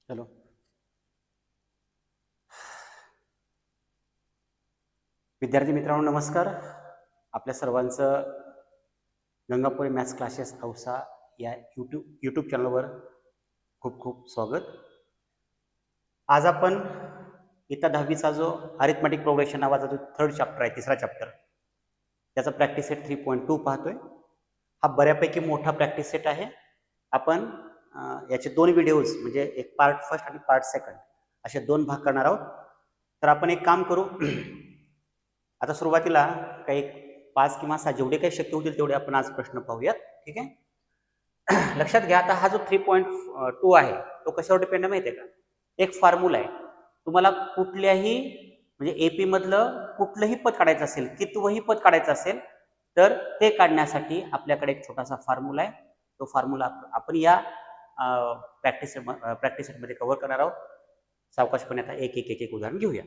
चलो. विद्यार्थी मित्रांनो नमस्कार. आपल्या सर्वांचं गंगापुरी मॅथ्स क्लासेस औसा या यूट्यूब चॅनलवर खूप खूप स्वागत. आज आपण इयत्ता 10वीचा जो अरिथमेटिक प्रोग्रेशन नावाचा जो थर्ड चॅप्टर आहे, तिसरा चॅप्टर, त्याचा प्रॅक्टिस सेट 3.2 पाहतोय. हा बऱ्यापैकी मोठा प्रॅक्टिस सेट आहे. आपण याचे दोन व्हिडिओज म्हणजे एक पार्ट फर्स्ट आणि पार्ट सेकंड असे दोन भाग करणार आहोत. तर आपण एक काम करू. आता सुरुवातीला काही 5 किंवा 6 जेवढे काही शक्य होतील तेवढे आपण आज प्रश्न पाहूयात. ठीक आहे. लक्षात घ्या, आता हा जो 3.2 आहे तो कशावर डिपेंड आहे माहिती आहे का? एक फॉर्म्युला आहे. तुम्हाला कुठल्याही म्हणजे एपी मधलं कुठलंही पद काढायचं असेल, कितवंही पद काढायचं असेल तर ते काढण्यासाठी आपल्याकडे एक छोटासा फॉर्म्युला आहे. तो फॉर्म्युला आपण या प्रॅक्टिस सेटमध्ये कव्हर करणार आहोत. सावकाशपणे आता एक एक एक एक उदाहरण घेऊया.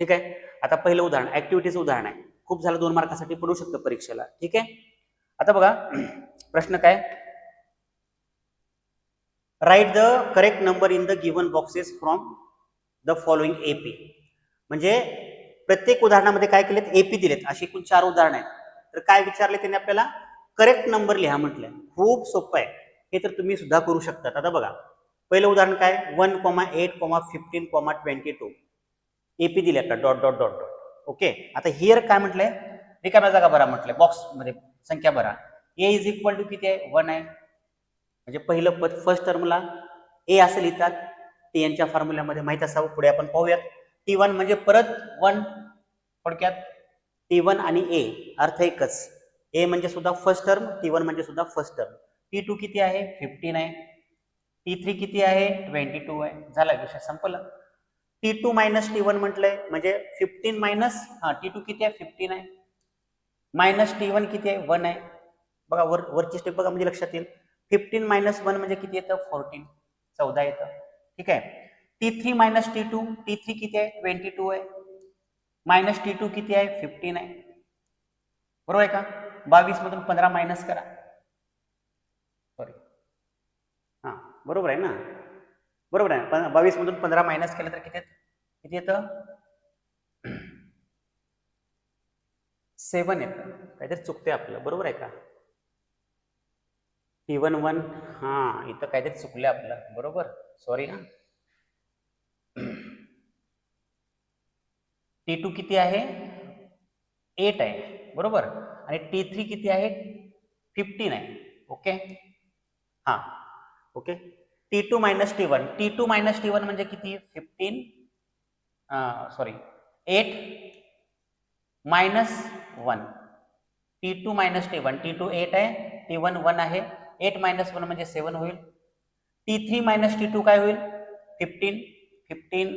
ठीक आहे. आता पहिलं उदाहरण ऍक्टिव्हिटीचं उदाहरण आहे. खूप झालं, 2 मार्कासाठी पडू शकतं परीक्षेला. ठीक आहे. आता बघा प्रश्न काय, write the correct number in the given boxes from the following AP. म्हणजे प्रत्येक उदाहरणामध्ये काय केलेत, एपी दिलेत. अशी एकूण 4 उदाहरण आहेत. तर काय विचारले त्यांनी आपल्याला, करेक्ट नंबर लिहा म्हटलं. खूप सोपं आहे हे, तर तुम्ही सुद्धा करू शकता. आता बघा पहिलं उदाहरण काय, 1,8,15,22 एपी दिले आता dot dot dot dot. Okay. आता हिअर काय म्हटलंय, रिकाम्या जागा भरा म्हटलंय, बॉक्स मध्ये संख्या भरा. ए इज इक्वल टू किती आहे, 1 आहे. म्हणजे पहिलं पद फर्स्ट टर्मला ए असं लिहितात. ते यांच्या फॉर्म्युल्यामध्ये माहित असावं. पुढे आपण पाहूयात. T1 म्हणजे परत 1, थोडक्यात T1 आणि ए अर्थ एकच. ए म्हणजे सुद्धा फर्स्ट टर्म, T1 म्हणजे सुद्धा फर्स्ट टर्म. T2 किती आहे, 15 आहे. T3 किती आहे, 22 आहे. झाला विषय संपला. T2 मायनस T1 म्हटलंय म्हणजे 15 मायनस T2 किती आहे, 15 आहे. मायनस T1 किती आहे, 1 आहे. बघा वरची स्टेप बघा म्हणजे लक्षात येईल. 15 मायनस 1 म्हणजे किती येतं, 14, 14 येतं. ठीक आहे. T3 मायनस T2, T3 किती आहे, 22 आहे. मायनस T2 किती आहे, 15 आहे. बरोबर आहे का? 22 मधून 15 मायनस करा. सॉरी, हा बरोबर आहे ना, बरोबर आहे. 22 मधून 15 मायनस केलं तर किती येतं, 7 येतं. काहीतरी चुकते आपलं, बरोबर आहे का? T1 1, हा इथं काहीतरी चुकलं आपलं, बरोबर, सॉरी हा. T2 किती आहे, 8 आहे, बरोबर. आणि T3 किती आहे, 15 आहे. ओके. हा okay. T2 minus T1, T2 minus T1 म्हणजे किती, 15 sorry 8 minus 1. T2 minus T1, T2 8 आहे, T1 1 आहे. 8 मायनस 1 म्हणजे 7 होईल. T3 मायनस T2 काय होईल, 15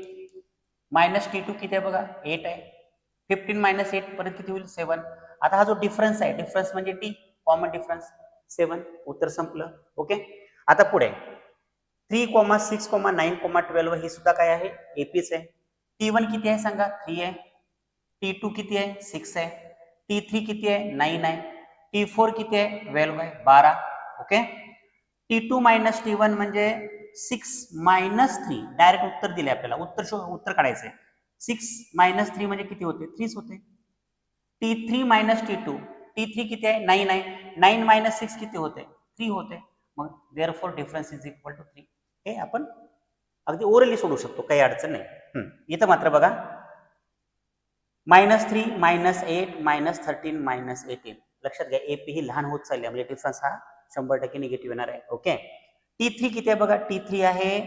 मायनस T2 किती आहे बघा, 8 आहे. 15 मायनस 8 परत किती होईल, 7. आता हा जो डिफरन्स आहे, डिफरन्स म्हणजे T, कॉमन डिफरन्स 7. उत्तर संपलं. ओके. आता पुढे 3, 6, 9, 12 ही सुद्धा काय आहे, एपीच आहे. T1 किती आहे सांगा, 3 आहे. T2 किती आहे, 6 आहे. T3 किती आहे, 9 आहे. T4 किती आहे, 12 आहे, 12. ओके. T2 मायनस T1 म्हणजे 6 मायनस 3. डायरेक्ट उत्तर दिले आपल्याला, उत्तर काढायचंय. 6 मायनस 3 म्हणजे किती होते, 3 होते. T3 मायनस T2, T3 किती आहे, 9 आहे. 9 मायनस 6 किती होते, 3 होते. मग therefore difference is equal to 3. हे आपण अगदी ओरली सोडू शकतो, काही अडचण नाही. इथं मात्र बघा, -3 -8 -13 -18. लक्षात घ्या, एपी ही लहान होत चालली आहे, म्हणजे डिफरन्स हा 100% निगेटिव्ह येणार आहे. ओके. T3 किती आहे बघा, T3 आहे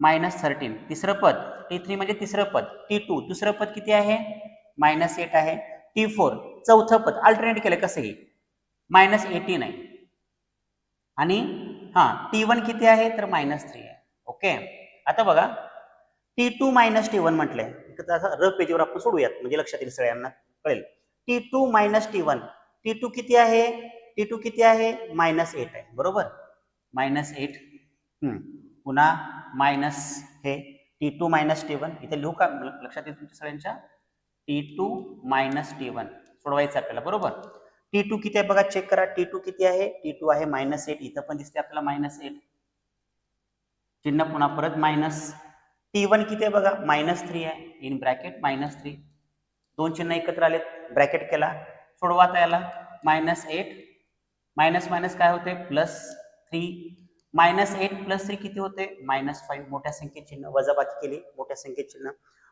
-13, तिसरं पद. T3 म्हणजे तिसरं पद. T2 दुसरं पद किती आहे, -8 आहे. T4 चौथं पद, अल्टरनेट केलं कसंही, -18 आहे. आणि T1 किती आहे, तर -3 आहे. ओके. आता बघा T2 मायनस T1 म्हटलंय, र पेजवर आपण सोडूयात म्हणजे लक्षात येईल, सगळ्यांना कळेल. T2 मायनस T1, T2 किती आहे, T2 किती आहे, -8 आहे, बरोबर, -8. पुन्हा मायनस हे T2 मायनस T1 इथे लिहू का, लक्षात येईल तुमच्या सगळ्यांच्या. T2 मायनस T1 सोडवायचं आपल्याला, बरोबर. T2 किती आहे बघा, चेक करा. T2 किती आहे, T2 आहे -8. इथं पण दिसते आपल्याला -8. चिन्ह पुन्हा परत मायनस. T1 किती आहे बघा, -3 आहे, इन ब्रॅकेट -3. दोन चिन्ह एकत्र आले, ब्रॅकेट केला, सोडवा आता याला. -8 मायनस मायनस काय होते, +3. -8 + 3 किती होते, -5. मोठ्या संख्येत चिन्ह वजाबाकी केली, मोठ्या संख्येत चिन्ह,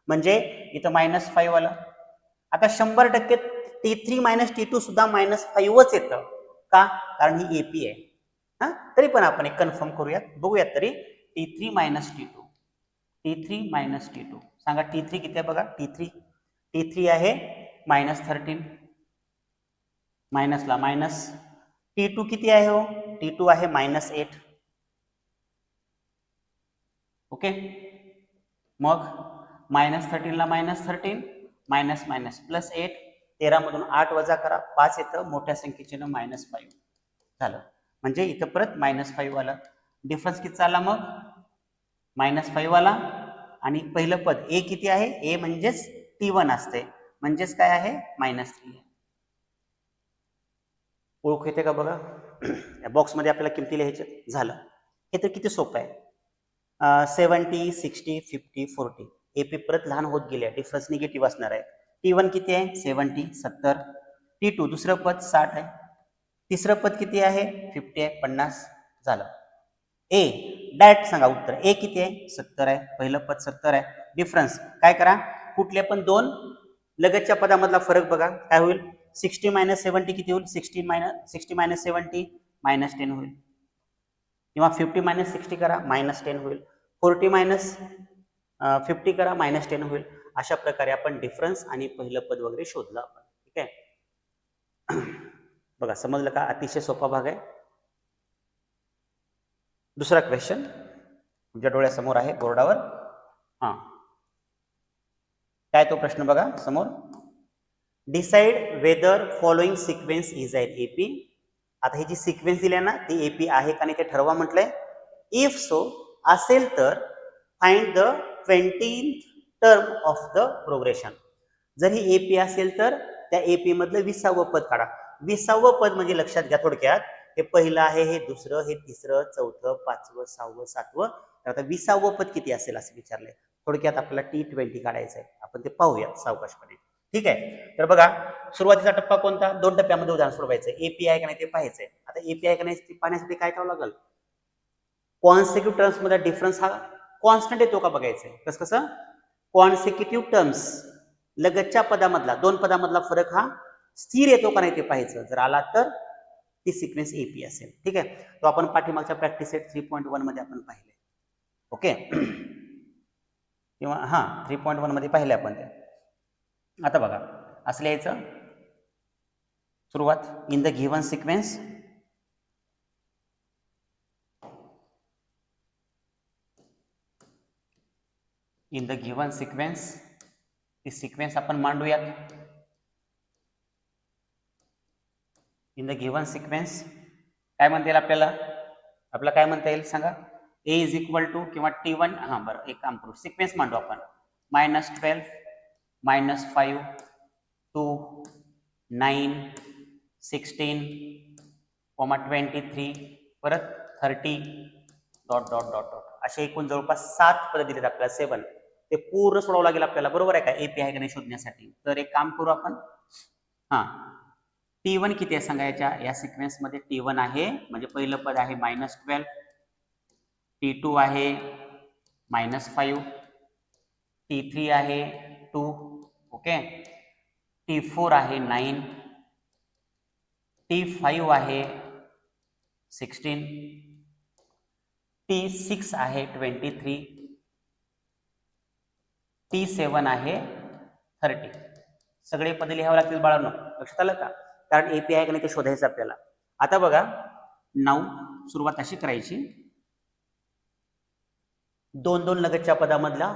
म्हणजे इथं -5 आलं. आता 100% T3 - T2 सुद्धा -5च येतं. का? कारण ही AP आहे. हा, तरी पण आपण एक कन्फर्म करूयात, बघूयात तरी. T3 - T2, T3 - T2 सांगा. T3 किती आहे बघा, T3 आहे -13, मायनसला मायनस. T2 किती आहे हो, T2 आहे -8. ओके, मग -13 ला -13, मायनस मायनस +8. 13 मधून 8 वजा करा, 5 येतं, मोठ्या संख्येचे -5 झालं. म्हणजे इथं परत -5 आलं. डिफरन्स किती आला मग, -5 आला. आणि पहिलं पद ए किती आहे, ए म्हणजेच T1 असते, म्हणजेच काय आहे, -3. ओळख येते का बघा. या बॉक्समध्ये आपल्याला किमती लिहायच्या. झालं. हे तर किती सोपं आहे. 70, 60, 50, 40. AP परत लहान होत गेले, डिफरन्स निगेटिव्ह असणार आहे. T1 किती आहे, 70, 70. T2 दुसरं पद 60 आहे. तिसरं पद किती आहे, 50 आहे, 50. झालं. ए डायरेक्ट सांगा उत्तर. ए किती आहे, 70 आहे, पहिलं पद 70 आहे. डिफरन्स काय करा, कुठले पण दोन लगतच्या पदामधला फरक बघा, काय होईल. 60 - 70 किती होईल, 60 - 70 -10 होईल. किंवा 50 - 60 करा, -10 होईल. 40 - 50 करा, -10 होईल. अशा प्रकारे आपण डिफरन्स आणि पहिलं पद वगैरे शोधलं आपण. ठीक आहे. बघा समजलं का, अतिशय सोपा भाग आहे. दुसरा क्वेश्चन तुमच्या डोळ्यासमोर आहे बोर्डावर. हां, काय तो प्रश्न बघा समोर. Decide whether following sequence is an AP. आता ही जी सिक्वेन्स दिली ना, ती AP आहे का नाही ते ठरवा म्हटलंय. इफ सो असेल तर find the 20th term of the progression. जर ही AP असेल तर त्या AP मधलं 20वं पद काढा. 20वं पद म्हणजे लक्षात घ्या थोडक्यात, हे पहिलं आहे, हे दुसरं, हे तिसरं, चौथं, 5वं, 6वं, 7वं. तर आता 20वं पद किती असेल असं विचारलंय. थोडक्यात आपल्याला T20 काढायचं आहे, आपण ते पाहूयात सावकाशपणे. ठीक आहे. तर बघा सुरुवातीचा टप्पा कोणता, 2 टप्प्यामध्ये उदाहरण सोडवायचं. AP आहे का नाही ते पाहायचंय. आता AP आहे का नाही ते पाहण्यासाठी काय करावं लागेल, कॉन्सिक्युटिव्ह टर्म्स मध्ये डिफरन्स हा कॉन्स्टंट येतो का बघायचंय. कसं, कॉन्सिक्युटिव्ह टर्म्स लगतच्या पदामधला, दोन पदामधला फरक हा स्थिर येतो का नाही ते पाहायचं. जर आला तर ती सिक्वेन्स AP असेल. ठीक आहे. तो आपण पाठीमागच्या प्रॅक्टिस सेट 3.1 मध्ये आपण पाहिले. ओके, किंवा हां 3.1 मध्ये पाहिले आपण ते. आता बघा असं लिहायचं. सुरुवात, in the given sequence in the given sequence, ती सिक्वेन्स आपण मांडूयात. इन द गिव्हन सिक्वेन्स काय म्हणता येईल आपल्याला, आपल्याला काय म्हणता येईल सांगा. A इज इक्वल टू किंवा T1, हां बरं एक काम करू, सिक्वेन्स मांडू आपण. -12, -5, 2, 9, 16, 23, परत 30, डॉट डॉट डॉट डॉट, असे एकूण जवळपास 7 पद दिलेत आपल्याला, 7. ते पूर्ण सोडावं लागेल आपल्याला, बरोबर आहे का, AP आहे का नाही शोधण्यासाठी. तर एक काम करू आपण. हां, T1 किती आहे सांगा, या सिक्वेन्स मध्ये T1 आहे, म्हणजे पहिलं पद आहे -12, T2 आहे -5, T3 आहे 2, ओके, T4 आहे 9, T5 आहे 16, T6 आहे 23, T7 आहे 30. सगळे पद लिहावे लागतील बाळांनो, लक्षात आलं का, कारण AP आहे का नाही ते शोधायचं आपल्याला. आता बघा 9, सुरुवात अशी करायची, 2-2 लगतच्या पदामधला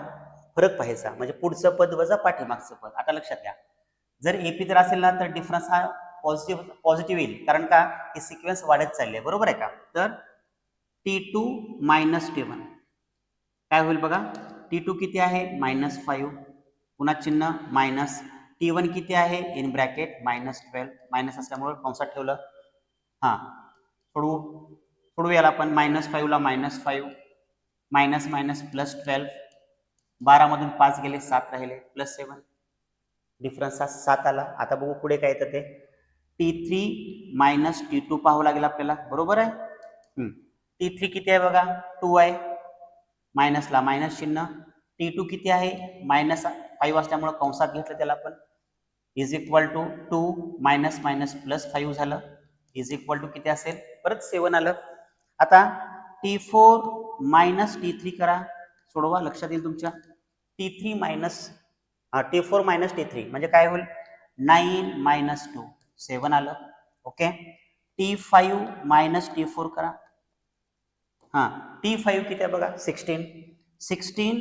फरक पाहायचा, म्हणजे पुढचं पद वजा पाठीमागचं पद. आता लक्षात घ्या, जर AP जर असेल ना तर डिफरन्स हा पॉझिटिव्ह येईल, कारण का ही सिक्वेन्स वाढत चालली आहे, बरोबर आहे का. तर T2 - T1 काय होईल बघा. T2 किती आहे, -5, पुन्हा चिन्ह मायनस. T1 किती आहे, इन ब्रॅकेट -12, मायनस असल्यामुळे कंसात ठेवलं. हां, सोडवू याला आपण. -5 ला -5, मायनस मायनस प्लस 12, 12 मधून 5 गेले 7 राहिले प्लस 7, डिफरन्स हा 7 आला. आता बघू पुढे काय येतं ते. T3 मायनस T2 पाहावं लागेल आपल्याला, बरोबर आहे. T3 किती आहे बघा 2 आहे, मायनसला मायनस चिन्ह. T2 किती आहे मायनस 5 असल्यामुळे कंसात घेतलं त्याला आपण, is equal to 2 minus minus plus 5 झालं, इज इक्वल टू किती असेल परत 7 आलं. आता T4 मायनस T3 करा, सोडवा, लक्षात येईल तुमच्या. T3 minus T4 minus T3 म्हणजे काय होईल 9 मायनस 2 7 आलं. ओके. T5 मायनस T4 करा. T5 किती आहे बघा 16, 16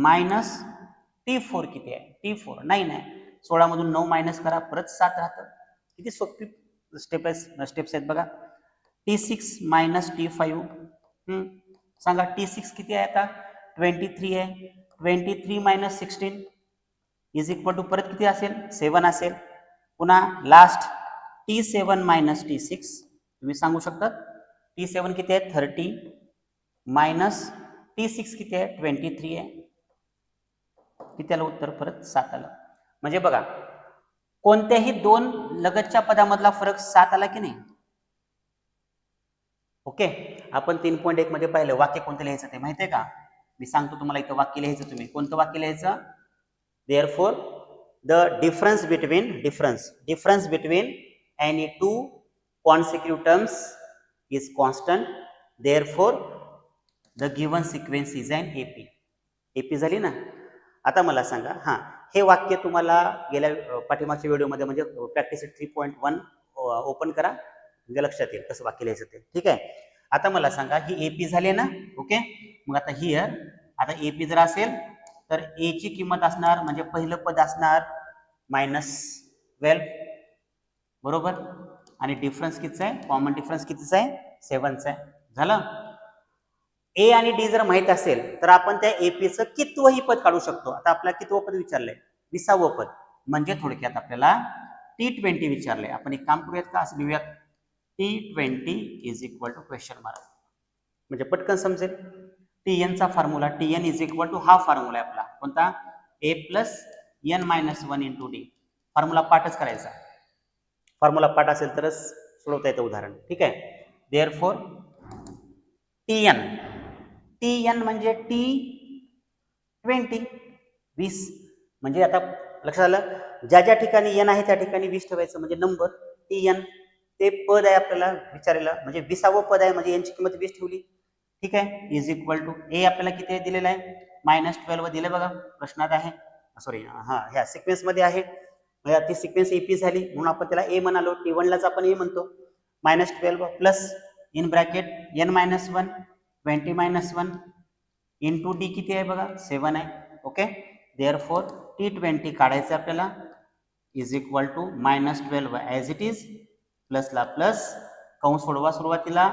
मायनस T4 किती आहे T4 9 आहे, 16 मधून 9 मायनस करा परत 7 राहतं. किती सोपी स्टेप्स आहेत बघा. T6 मायनस T5 सांगा T6 किती आहे आता 23 आहे, 23 मायनस 16 इज इक्वल टू परत किती असेल 7 असेल. पुन्हा लास्ट T7 मायनस T6 तुम्ही सांगू शकता. T7 किती आहे 30 मायनस T6 किती आहे 23 आहे, किती आलं उत्तर परत 7 आलं. म्हणजे बघा कोणत्याही दोन लगतच्या पदामधला फरक 7 आला की नाही. ओके. आपण 3.1 मध्ये पाहिलं वाक्य कोणतं लिहायचं ते माहिती आहे का, मी सांगतो तुम्हाला. इथं वाक्य लिहायचं, तुम्ही कोणतं वाक्य लिहायचं. Therefore the difference between any two consecutive terms is constant, therefore the given sequence is an AP झाली ना. आता मला सांगा, हे वाक्य तुम्हाला गेल्या पाठीमागच्या व्हिडिओमध्ये म्हणजे प्रॅक्टिस 3.1 ओपन करा, म्हणजे लक्षात येईल कसं वाक्य लिहायचं ते. ठीक आहे. आता मला सांगा ही AP झाली ना. ओके. मग आता हिअर आता AP जर असेल तर A ची किंमत असणार म्हणजे पहिलं पद असणार -12, बरोबर. आणि डिफरन्स कितीचा आहे, कॉमन डिफरन्स कितीचा आहे 7चा आहे. झालं. ए आणि डी जर माहित असेल तर आपण त्या एपीचं कितवंही पद काढू शकतो. आता आपल्याला कितवं पद विचारलंय 20वं पद, म्हणजे थोडक्यात आपल्याला T20 विचारलंय. आपण एक काम करूयात का, असं लिहूयात T20 is equal to question mark, म्हणजे पटकन समजेल. Tn चा formula Tn is equal to हा फॉर्म्युला आहे आपला कोणता A plus n minus 1 into D. Formula पाठच करायचा, फॉर्म्युला पाठ असेल तरच सोडवता येतं उदाहरण. ठीक आहे. देअरफॉर Tn म्हणजे T20 20, म्हणजे आता लक्षात आलं ज्या ज्या ठिकाणी n आहे त्या ठिकाणी 20 ठेवायचं म्हणजे नंबर. Tn ते पद आहे आपल्याला विचारायला, म्हणजे 20वं पद आहे म्हणजे n ची किंमत 20 ठेवली. ठीक आहे. इज इक्वल टू ए आपल्याला किती दिलेलं आहे -12 दिले बघा प्रश्नात आहे, सॉरी ह्या सिक्वेन्स मध्ये आहे. म्हणजे ती सिक्वेन्स एपी झाली म्हणून आपण त्याला ए म्हणालो. T1 लाच आपण ए म्हणतो. -12 plus in bracket n-1 20-1 into D किती आहे बघा 7 आहे. ओके. देअरफॉर T20 काढायचं आपल्याला is equal to -12 as it is प्लसला प्लस कंस सोडवा सुरुवातीला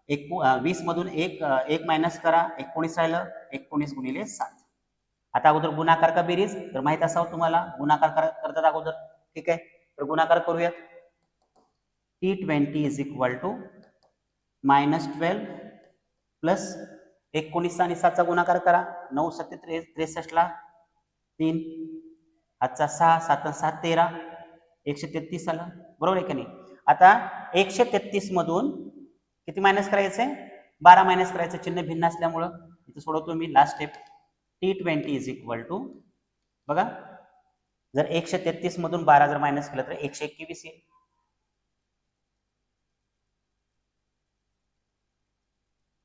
20 मधून एक मायनस करा 19 राहिलं 19 गुणिले 7. आता अगोदर गुणाकार का बेरीज तर माहित असावं तुम्हाला, गुणाकार करतात अगोदर. ठीक आहे. तर गुणाकार करूयात. T20 is equal to -12 plus 19 आणि 7चा गुणाकार करा 9 7 63 ला 3 आजचा 6 7 7 13 133 आला, बरोबर आहे का नाही. आता 133 मधून किती मायनस करायचंय 12 मायनस करायचं, चिन्ह भिन्न असल्यामुळं इथं सोडवतो मी last step. T20 is equal to बघा जर 133 मधून 12 जर मायनस केलं तर 121 येईल.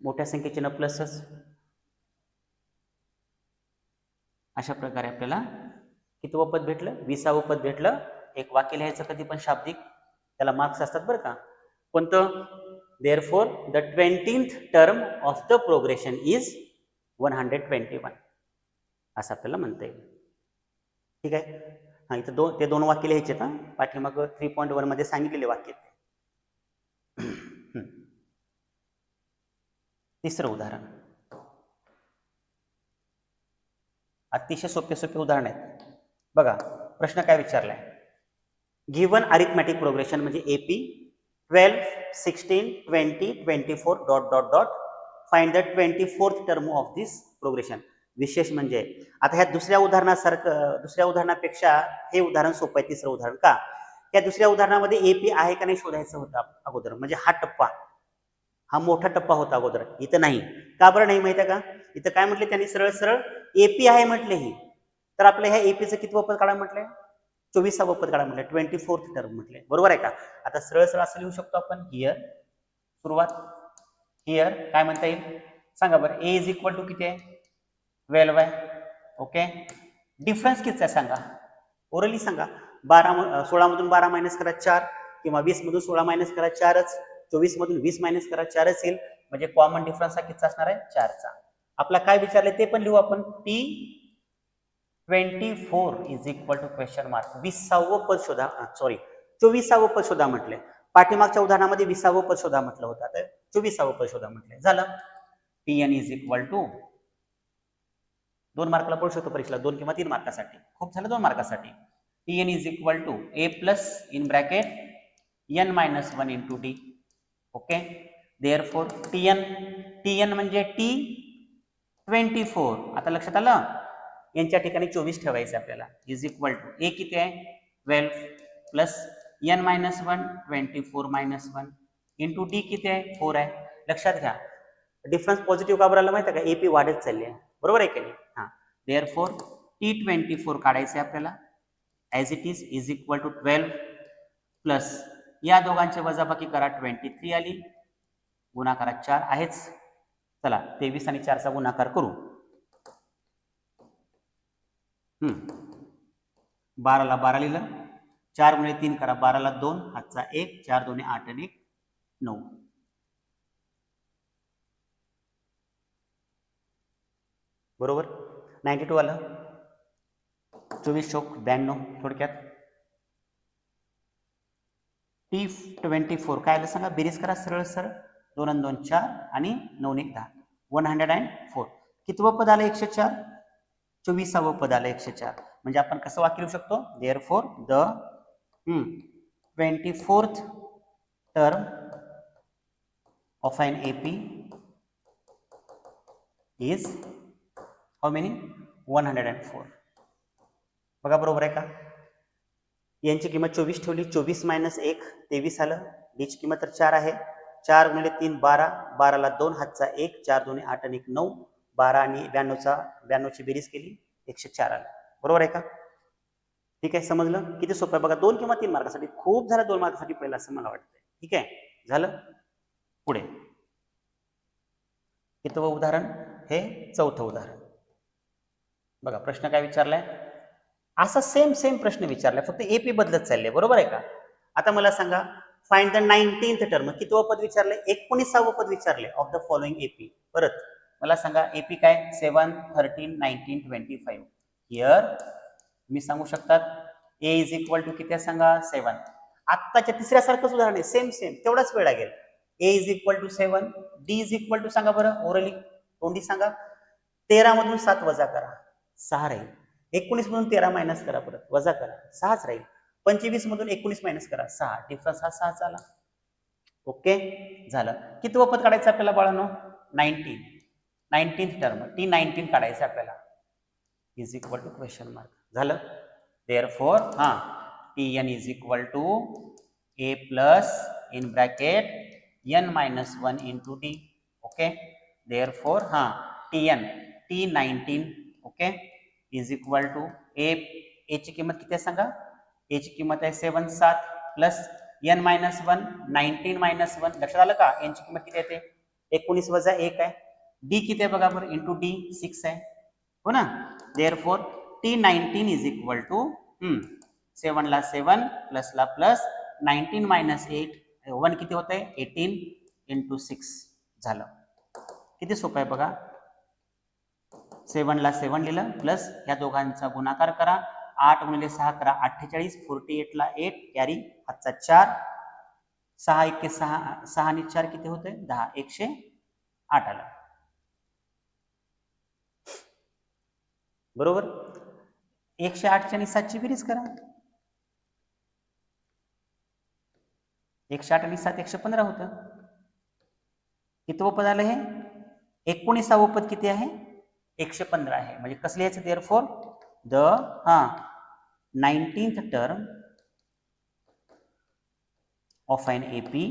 मोठ्या संख्येचे न प्लसच. अशा प्रकारे आपल्याला कितवं पद भेटलं 20वं पद भेटलं. एक वाक्य लिहायचं कधी पण शाब्दिक, त्याला मार्क्स असतात बरं का. कोणतं therefore the 20th term of the progression is 121 असं आपल्याला म्हणता येईल. ठीक आहे. इथं ते दोन वाक्य लिहायचे ना पाठीमाग 3.1 मध्ये सांगितलेले वाक्य. तिसरं उदाहरण अतिशय सोपे उदाहरण आहेत बघा. प्रश्न काय विचारलाय, गिव्हन अरिथमॅटिक प्रोग्रेशन म्हणजे AP 12 16 20 24 ... find the 24th term of this progression. विशेष म्हणजे आता ह्या दुसऱ्या उदाहरणापेक्षा हे उदाहरण सोपं आहे. तिसरं उदाहरण का, या दुसऱ्या उदाहरणामध्ये एपी आहे का नाही शोधायचं होतं अगोदर. म्हणजे हा टप्पा, हा मोठा टप्पा होता अगोदर, इथं नाही. का बरं नाही माहिती आहे का? इथं काय म्हटले त्यांनी, सरळ सरळ एपी आहे म्हटले ही. तर आपल्या ह्या एपीचं कितवं पद काढा म्हटलंय, 24वा पद काढा म्हटलं, 24th टर्म म्हटले. बरोबर आहे का? आता सरळ सरळ असं लिहू शकतो आपण. हिअर सुरुवात, हिअर काय म्हणता येईल सांगा बरं. ए इज इक्वल टू किती आहे, 12 आहे. ओके, डिफरन्स किती आहे सांगा, ओरली सांगा. 16 मधून 12 मायनस करा 4, किंवा 20 मधून 16 मायनस करा 4च, 24 मधून 20 मायनस करा 4च येईल. म्हणजे कॉमन डिफरन्स हा किती असणार आहे, 4चा. आपला काय विचारले ते पण लिहू आपण. T24 is equal to question mark. 20वे पद शोधा, सॉरी 24वे पद शोधा म्हटले. पाठीमागच्या उदाहरणामध्ये 20वे पद शोधा म्हटलं होतं, तर 24वे पद शोधा म्हटले. झालं. Tn इज इक्वल टू 2 मार्काला पडू शकतो परीक्षेला, 2 किंवा 3 मार्कासाठी. खूप झालं 2 मार्कासाठी. Tn is equal to a plus in bracket n minus 1 into D. Okay, therefore Tn म्हणजे T24. आता लक्षात आलं, यांच्या ठिकाणी 24 ठेवायचं आपल्याला. इज इक्वल टू ए किती आहे, 12 plus n minus 1, 24 minus 1 into D किती आहे, 4 आहे. लक्षात घ्या, डिफरन्स पॉझिटिव्ह का बरं माहिती आहे का, एपी वाढत चालली आहे. बरोबर आहे की नाही. हा, देअरफॉर T24 काढायचं आहे आपल्याला. As it is equal to 12 plus या दोघांचे वजाबाकी करा, 23 आली, गुणाकारात 4 आहेच. चला 23 आणि 4चा गुणाकार करू. 12ला 12 लिहिलं, 4 गुणिले 3 करा, 12ला 2, हातचा 1, 4 दोन्ही 8 आणि 1 9. बरोबर. 92 आलं, 24 चौक 92. थोडक्यात T24 काय आलं सांगा, बेरीज करा सरळ सरळ. 2 आणि 2 4 आणि 9 1 10, 104. कितवं पद आलं 104, 24वे पद आलं 104. म्हणजे आपण कसं वाक्य लिहू शकतो, therefore the 24th term of an AP is how many, 104. बघा बरोबर आहे का. यांची किंमत 24 ठेवली, 24 मायनस 1 23 आलं. डीची किंमत तर 4 आहे, 4 गुणिले 3 12, 12ला 2, हातचा 1, 4 दोन्ही 8 आणि 1 9, 12 आणि 92ची बेरीज केली, 104 आलं. बरोबर आहे का. ठीक आहे, समजलं. किती सोपं आहे बघा. 2 किंवा 3 मार्कासाठी खूप झालं, 2 मार्कासाठी पहिलं असं मला वाटतंय. ठीक आहे, झालं. पुढे कितवं उदाहरण, हे 4थं उदाहरण. बघा प्रश्न काय विचारलाय, असा सेम प्रश्न विचारलाय, फक्त एपी बदलत चालले. बरोबर आहे का. आता मला सांगा, फाइंड द 19th टर्म. कितवं पद विचारलंय, 19वे पद विचारले ऑफ द फॉलोइंग एपी. परत मला सांगा, एपी काय, 7 13 19 25. हिअर मी सांगू शकतात, ए इज इक्वल टू किती सांगा, 7. आत्ताच्या तिसऱ्यासारखंच उदाहरण आहे, सेम तेवढाच वेळ लागेल. A is equal to 7, D is equal to सांगा बरं, ओरली तोंडी सांगा. 13 मधून 7 वजा करा, 6 राहील. 19 मधून 13 मायनस करा, परत वजा करा, 6च राहील. 25 मधून 19 मायनस करा, 6. डिफरन्स हा 6 आला. ओके, झालं. कितवं पद काढायचं आपल्याला बाळांनो, 19th टर्म. T19 काढायचं आपल्याला. Is equal to question mark. झालं. Therefore Tn is equal to a plus in bracket n minus 1 into D. Okay, therefore T19 okay is equal to A ची किंमत किती आहे सांगा, ए ची किंमत आहे 7 7 प्लस n मायनस 1 19 मायनस 1. लक्षात आलं का, n ची किंमत किती येते, 19 वजा 1 आहे. डी किती आहे बघा बरं, इंटू डी 6 आहे, हो ना. Therefore T19 is equal to 7 ला 7 प्लस ला प्लस 19 मायनस 8 1 किती होत आहे, 18 इंटू 6. झालं. किती सोपं आहे बघा. 7 ला 7 लिहिलं, प्लस ह्या दोघांचा गुणाकार करा, 8 गुणिले 6 करा 48, 48 ला 8 कॅरी, हातचा 4, 6 1 6, 6 आणि 4 किती होते 10, 108 आलं. बरोबर. 108 आणि 7ची बेरीज करा, 108 आणि 7 115 होतं. कितवं पद आलं हे, 19वे पद किती आहे? 115 आहे. म्हणजे कसं लिहायचं? Therefore the 19th term of an AP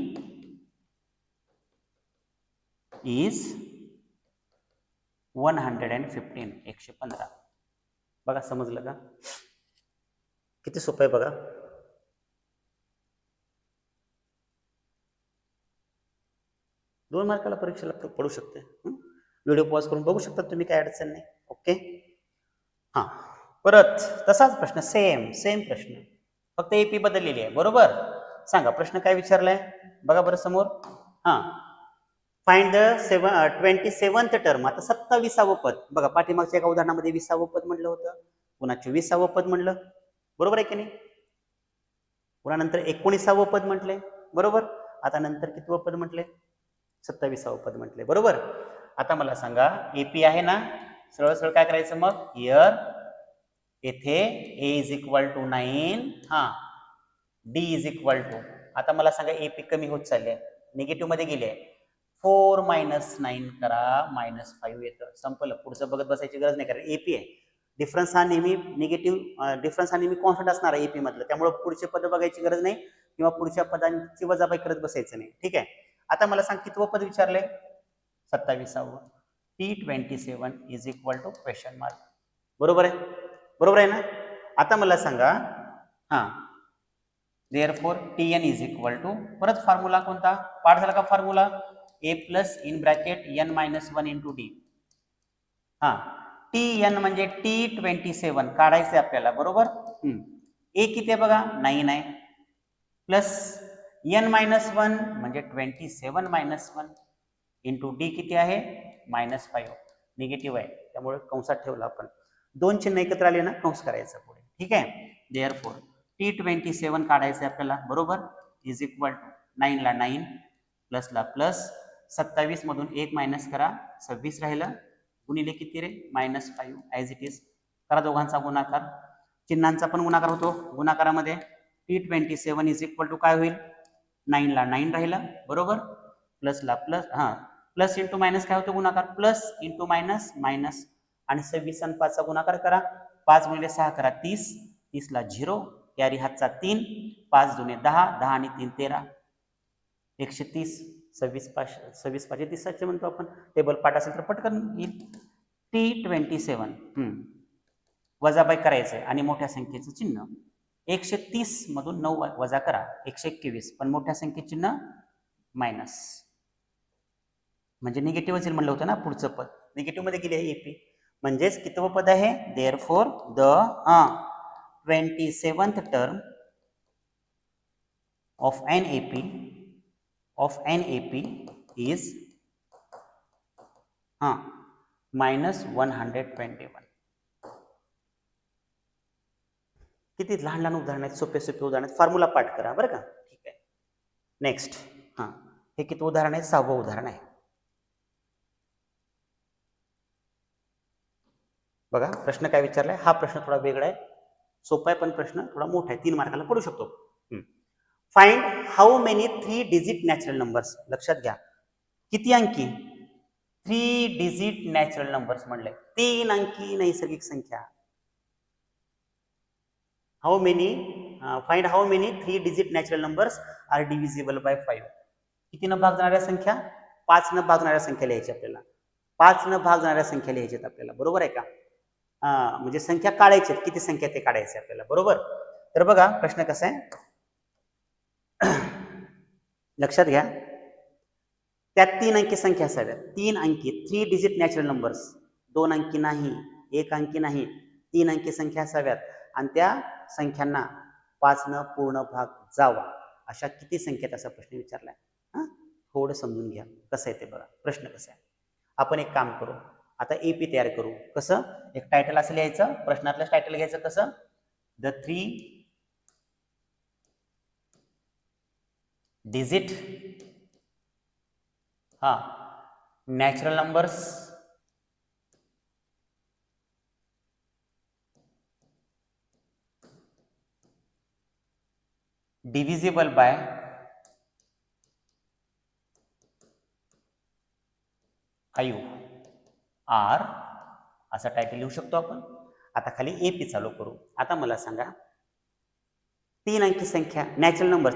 is 115. 115. बघा, समजलं का? किती सोपं आहे बघा. दोन मार्काला परीक्षेला पडू शकते. व्हिडिओ पॉज करून बघू शकता तुम्ही, काय अडचण नाही. ओके. हां, परत तसाच प्रश्न, सेम प्रश्न, फक्त एपी बदललेली आहे. बरोबर. सांगा प्रश्न काय विचारलाय बघा बरं समोर. हां, फाइंड द 27th टर्म. आता 27वे पद बघा, पाठीमागच्या एका उदाहरणामध्ये 20वे पद म्हटलं होतं, पुन्हा 24वे पद म्हटलं. बरोबर आहे की नाही? पुन्हा नंतर 19वे पद म्हटले. बरोबर. आता नंतर कितवं पद म्हटले? 27वे पद म्हटले. बरोबर. आता मला सांगा, एपी आहे ना, सरळ सरळ काय करायचं मग? हिअर येथे A is equal to 9, D is equal to, आता मला सांगा एपी कमी होत चालली आहे, निगेटिव्ह मध्ये गेली आहे. 4 - 9 करा, -5 येतं. संपलं. पुढचं बघत बसायची गरज नाही, कारण एपी आहे. डिफरन्स हा नेहमी निगेटिव्ह, डिफरन्स हा नेहमी कॉन्स्टंट असणार आहे एपी मधलं. त्यामुळे पुढचे पद बघायची गरज नाही किंवा पुढच्या पदांची वजाबाकी करत बसायचं नाही. ठीक आहे. आता मला सांग कितवं पद विचारलंय? 27वे. T27 is equal to question mark. बरोबर आहे? बरोबर आहे ना? आता मला सांगा, therefore Tn is equal to, परत फॉर्म्युला कोणता? पाठ झाला का formula? A plus in bracket n - 1 into D. Tn म्हणजे T27 काढायचं आहे आपल्याला. बरोबर. ए किती आहे बघा? 9 आहे. प्लस n - 1 म्हणजे 27 - 1 इंटू डी किती आहे? -5. निगेटिव्ह आहे, त्यामुळे कंसात ठेवलं आपण. दोन चिन्ह एकत्र आले ना, कंस करायचं पुढे. ठीक आहे. देअरफॉर T27 काढायचं आहे आपल्याला. बरोबर. इज इक्वल टू 9 ला 9, प्लसला प्लस, 27 मधून 1 मायनस करा, 26 राहिलं, गुणिले किती रे? -5. As it is. करा दोघांचा गुणाकार. चिन्हांचा पण गुणाकार होतो. गुणाकारामध्ये T27 इज इक्वल टू काय होईल? 9 ला 9 राहिलं. बरोबर. प्लसला प्लस, प्लस इंटू मायनस काय होतं? गुणाकार. प्लस इंटू मायनस मायनस, आणि 26 आणि 5 चा गुणाकार करा. 5 गुणिले 6 करा 30, 30 ला 0, कॅरी हातचा 3, 5 दुने 10, 10 आणि 3 13, 130. 26 5 30 म्हणतो आपण. टेबल पाठ असेल तर पटकन येईल. T27 वजाबाई करायचंय आणि मोठ्या संख्येचं चिन्ह. 130 मधून 9 वजा करा, 121, पण मोठ्या संख्येचं चिन्ह मायनस, म्हणजे निगेटिव्ह येईल म्हणलं होतं ना. पुढचं पद निगेटिव्ह मध्ये गेले आहे एपी, म्हणजेच कितवं पद आहे? Therefore the 27th term of an AP is -121. किती लहान लहान उदाहरण आहेत, सोपे सोपे उदाहरण आहेत. फॉर्म्युला पाठ करा बरं का. ठीक आहे. नेक्स्ट. हे किती उदाहरण आहे? 6वं उदाहरण आहे. बघा प्रश्न काय विचारलाय. हा प्रश्न थोडा वेगळा आहे, सोपा आहे, पण प्रश्न थोडा मोठा आहे, 3 मार्काला पडू शकतो. Find how many 3 digit natural numbers. लक्षात घ्या, किती अंकी? 3 डिजिट नॅचरल नंबर्स म्हणले, 3 अंकी नैसर्गिक संख्या. How many, find how many 3 digit natural numbers are divisible by 5. किती न भाग जाणाऱ्या संख्या? 5 न भाग जाणाऱ्या संख्या लिहायची आपल्याला. 5 न भाग जाणाऱ्या संख्या लिहायच्यात आपल्याला. बरोबर आहे का? म्हणजे संख्या काढायची, किती संख्या ते काढायचे आपल्याला. बरोबर. तर बघा प्रश्न कसा आहे, लक्षात घ्या. त्यात 3 अंकी संख्या असाव्यात. 3 अंकी, 3 डिजिट नॅचरल नंबर्स. 2 अंकी नाही, 1 अंकी नाही, 3 अंकी संख्या असाव्यात, आणि त्या संख्यांना 5 न पूर्ण भाग जावा. अशा किती संख्येत असा प्रश्न विचारलाय. थोडं समजून घ्या कसं आहे ते. बघा प्रश्न कसा आहे. आपण एक काम करू, आता एपी तयार करू. कसं? एक टायटल असं लिहायचं, प्रश्नातलं टायटल घ्यायचं. कसं? The 3 digit natural numbers divisible by 5. Are असा टायटल लिहू शकतो आपण. आता खाली AP चालू करू. आता मला सांगा 3 अंकी संख्या natural number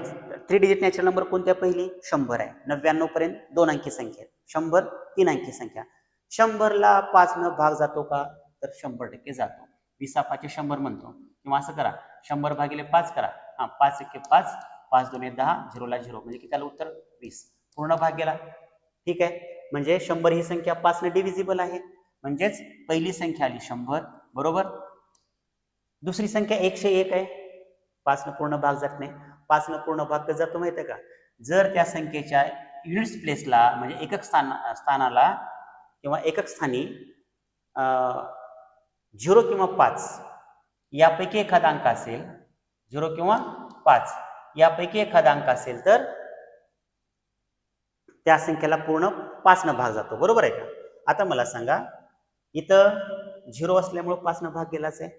3 digit natural number कोणत्या पहिली 100 आहे. 99 पर्यंत 2 अंकी संख्या आहेत. 100 3 अंकी संख्या. 100ला 5 न भाग जातो का तर 100% जातो. 20 100 म्हणतो किंवा असं करा 100 भागिले 5 करा. 5 1 5 5 2 10 0ला 0 म्हणजे किती आलं उत्तर 20. पूर्ण भाग गेला. ठीक आहे. म्हणजे 100 ही संख्या 5 ने डिव्हिजिबल आहे. म्हणजेच पहिली संख्या आली 100 बरोबर. दुसरी संख्या 101 आहे. 5 न पूर्ण भाग जात नाही. 5 न पूर्ण भाग कसा जातो माहिती आहे का जर त्या संख्येच्या युनिट्स प्लेसला म्हणजे एकक स्थानाला किंवा एकक स्थानी 0 किंवा 5 यापैकी एखादा अंक असेल 0 किंवा 5 यापैकी एखादा अंक असेल तर त्या संख्येला पूर्ण 5 न भाग जातो बरोबर आहे का. आता मला सांगा इथं 0 असल्यामुळे 5 न भाग गेलाच आहे.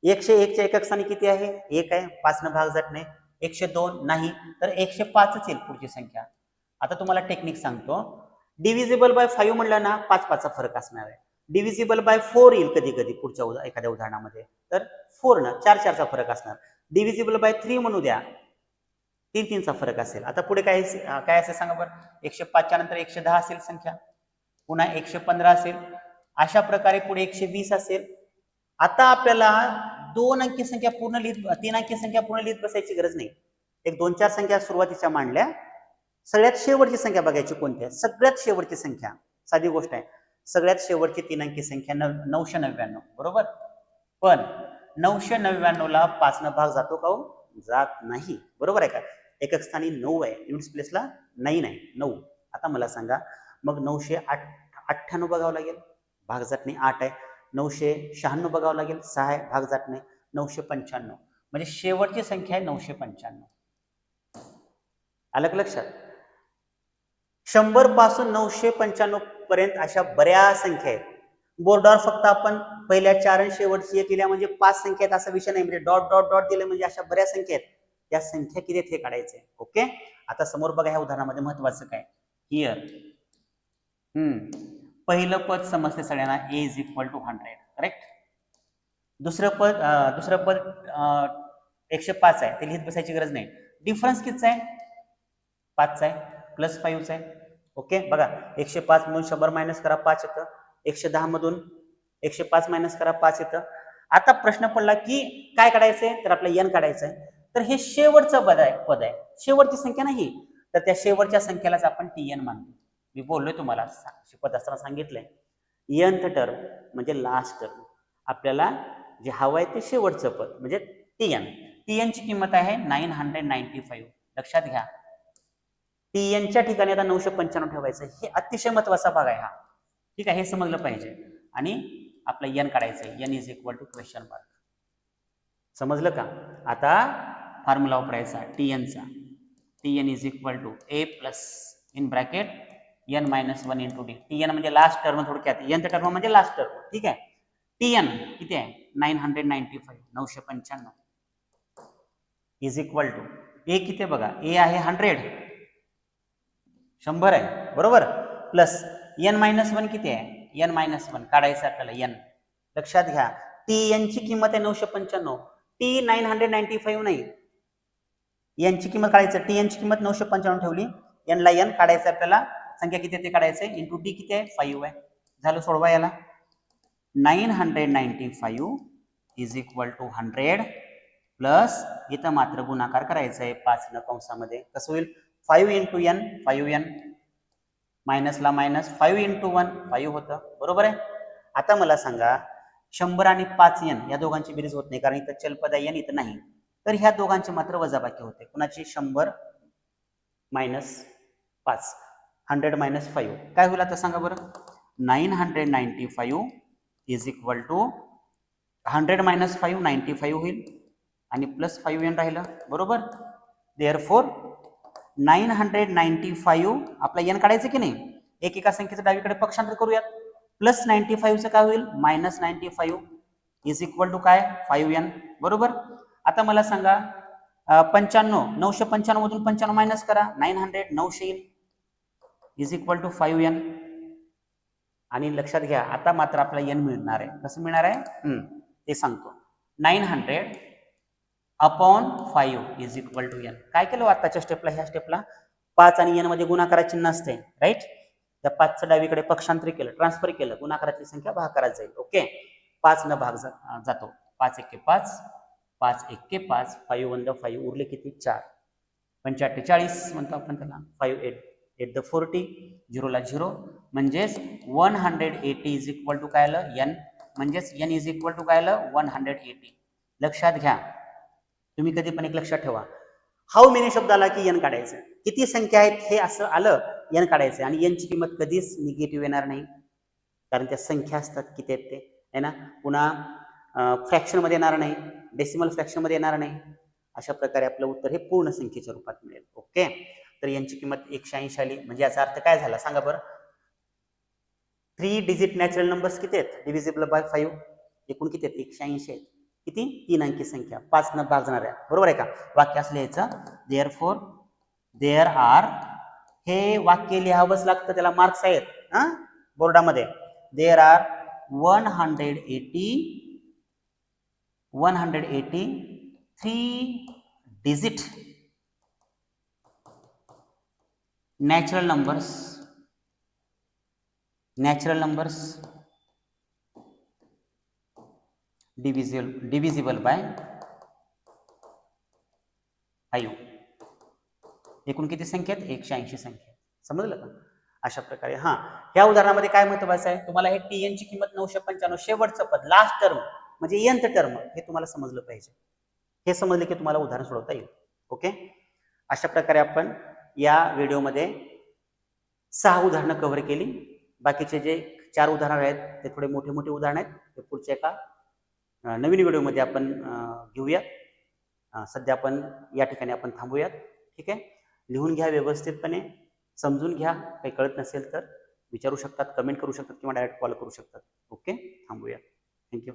101 च्या एकक स्थानी किती आहे 1 आहे 5 न भाग जात नाही. 102 नाही तर 105च येईल पुढची संख्या. आता तुम्हाला टेक्निक सांगतो. डिव्हिजिबल बाय 5 म्हणलं ना 5 5 चा फरक असणार आहे. डिव्हिजिबल बाय 4 येईल कधी कधी पुढच्या एखाद्या उदाहरणामध्ये तर 4 न 4 4 चा फरक असणार. डिव्हिजिबल बाय 3 म्हणू द्या 3 3 चा फरक असेल. आता पुढे काय असेल सांगा बरं 105 च्या नंतर 110 असेल संख्या पुन्हा 115 असेल अशा प्रकारे पुढे 120 असेल. आता आपल्याला 2 अंकी संख्या पूर्ण लिहित 3 अंकी संख्या पूर्ण लिहित बसायची गरज नाही. एक 2-4 संख्या सुरुवातीच्या मांडल्या. सगळ्यात शेवटची संख्या बघायची कोणती आहे. सगळ्यात शेवटची संख्या साधी गोष्ट आहे. सगळ्यात शेवटची 3 अंकी संख्या 999 बरोबर. पण 999 ला 5 न भाग जातो का हो जात नाही बरोबर आहे का. एकक स्थानी 9 आहे युनिट्स प्लेसला 9 आहे 9. आता मला सांगा मग 998 बघावं लागेल भाग जात नाही 8 आहे. 996 बघावं लागेल 6 आहे भाग जात नाही. 995 म्हणजे शेवटची संख्या आहे 995. आलं लक्षात. 100 पासून 995 पर्यंत अशा बऱ्याच संख्या आहेत. बोर्डावर फक्त आपण पहिल्या 4 आणि शेवटची 1 केल्या म्हणजे 5 संख्या आहेत असा विषय नाही. म्हणजे डॉट डॉट डॉट दिले म्हणजे अशा बऱ्याच संख्या आहेत. त्या संख्या किती आहेत हे काढायचे. ओके. आता समोर बघा ह्या उदाहरणामध्ये महत्वाचं काय हिअर पहिलं पद समजते सगळ्यांना a = 100 करेक्ट. दुसरं पद 105 आहे ते लिहित बसायची गरज नाही. डिफरन्स कितीचा आहे 5चा आहे प्लस 5चा आहे. ओके बघा 105 मधून 100 मायनस करा 5 येतं. 110 मधून 105 मायनस करा 5 येतं. आता प्रश्न पडला की काय काढायचंय तर आपलं n काढायचं आहे. तर हे शेवटचं पद आहे शेवटची संख्या नाही तर त्या शेवटच्या संख्येलाच आपण tn मानतो. मी बोललोय तुम्हाला शिकवत असताना सांगितलंय nth टर्म म्हणजे लास्ट टर्म आपल्याला जे हवं आहे ते शेवटचं पद म्हणजे tn ची किंमत आहे 995. लक्षात घ्या tn च्या ठिकाणी आता 995 ठेवायचं. हे अतिशय महत्वाचा भाग आहे हा. ठीक आहे हे समजलं पाहिजे. आणि आपलं n काढायचं n = ? समजलं का. आता फॉर्म्युला वापरायचा tn चा. tn = a plus in bracket n - 1 × d. tn म्हणजे लास्ट टर्म थोडक्यात nth टर्म म्हणजे लास्ट टर्म. ठीक आहे. tn किती आहे 995 a किती बघा a आहे 100 आहे बरोबर प्लस n - 1 किती आहे n - 1 काढायचं आपल्याला n. लक्षात घ्या tn ची किंमत आहे 995 t 995 नाही. n ची किंमत काढायचं tn ची किंमत 995 ठेवली n ला n काढायचं आपल्याला संख्या किती ते काढायचं इंटू d किती आहे 5 आहे. झालं सोडवा याला 995 = 100 प्लस इथं मात्र गुणाकार करायचा आहे 5 न कंसामध्ये. कसं होईल 5 × n 5n मायनसला मायनस 5 × 1 5 होतं बरोबर आहे. आता मला सांगा 100 आणि 5n या दोघांची बेरीज होत नाही कारण इथं चलपद आहे n इथं नाही. तर ह्या दोघांची मात्र वजाबाकी होते. कुणाची 100 - 5 100 - 5 काय होईल आता सांगा बरं 995 = 100 - 5 95 होईल आणि प्लस 5n राहिलं बरोबर. देअरफॉर 995 आपला n काढायचं की नाही एका संख्येचं डावीकडे पक्षांतर करूयात. प्लस 95 चं काय होईल -95 = काय 5n बरोबर. आता मला सांगा 95 995 मधून 95 मायनस करा 900 900 येईल = 5n. आणि लक्षात घ्या आता मात्र आपल्याला n मिळणार आहे. कसं मिळणार आहे ते सांगतो. 900 upon 5 is equal to n. काय केलं आताच्या स्टेपला, ह्या स्टेपला 5 आणि n मध्ये गुणाकाराचे चिन्ह असते, राईट. त्या 5चं डावीकडे पक्षांतर केलं, ट्रान्सफर केलं, गुणाकाराची संख्या भागाकारात जाईल. ओके, 5 न भाग जातो. 5 1 5, 5 1 5, 5 1 5, उरले किती 4, 45 40 म्हणतो आपण त्याला. 5 8 8 द 40, 0 ला 0, म्हणजेच 180 इज इक्वल टू काय आलं n, म्हणजेच n इज इक्वल टू काय आलं 180. लक्षात घ्या, तुम्ही कधी पण एक लक्षात ठेवा, हाऊ मेनी शब्द आला की n काढायचं, किती संख्या आहेत हे असं आलं n काढायचं. आणि n ची किंमत कधीच निगेटिव्ह येणार नाही, कारण त्या संख्या असतात किती आहेत ते, आहे ना. पुन्हा फ्रॅक्शन मध्ये येणार नाही, डेसिमल फ्रॅक्शन मध्ये येणार नाही. अशा प्रकारे आपलं उत्तर हे पूर्ण संख्येच्या रूपात मिळेल. ओके, तर यांची किंमत 180 आली. म्हणजे याचा अर्थ काय झाला सांगा बरं. 3 डिजिट नॅचरल नंबर्स किती आहेत, डिव्हिजिबल बाय 5, एकूण किती आहेत 180 आहेत. किती, 3 अंकी संख्या, 5 न भागणार आहे, बरोबर आहे का. वाक्य असं लिहायचं, देअरफॉर देअर आर, हे वाक्य लिहावंच लागतं, त्याला मार्क्स आहेत बोर्डामध्ये. There are 180 3 digit natural numbers divisible by 5. एकूण किती संख्या आहेत, 180 संख्या. समजलं का. अशा प्रकारे ह्या उदाहरणामध्ये काय महत्वाचं आहे, तुम्हाला हे tn ची किंमत 995, शेवटचं पद, लास्ट टर्म म्हणजे nth टर्म, हे तुम्हाला समजलं पाहिजे. हे समजले की तुम्हाला उदाहरण सोडवता येईल. ओके, अशा प्रकारे आपण या व्हिडिओमध्ये 6 उदाहरणं कव्हर केली. बाकीचे जे 4 उदाहरणं आहेत ते थोडे मोठे मोठे उदाहरण आहेत, ते पुढच्या एका नवीन व्हिडिओमध्ये आपण घेऊयात. सध्या आपण या ठिकाणी आपण थांबूयात. ठीक आहे, लिहून घ्या व्यवस्थितपणे, समजून घ्या. काही कळत नसेल तर विचारू शकतात, कमेंट करू शकतात किंवा डायरेक्ट कॉल करू शकतात. ओके, थांबूया. थँक्यू.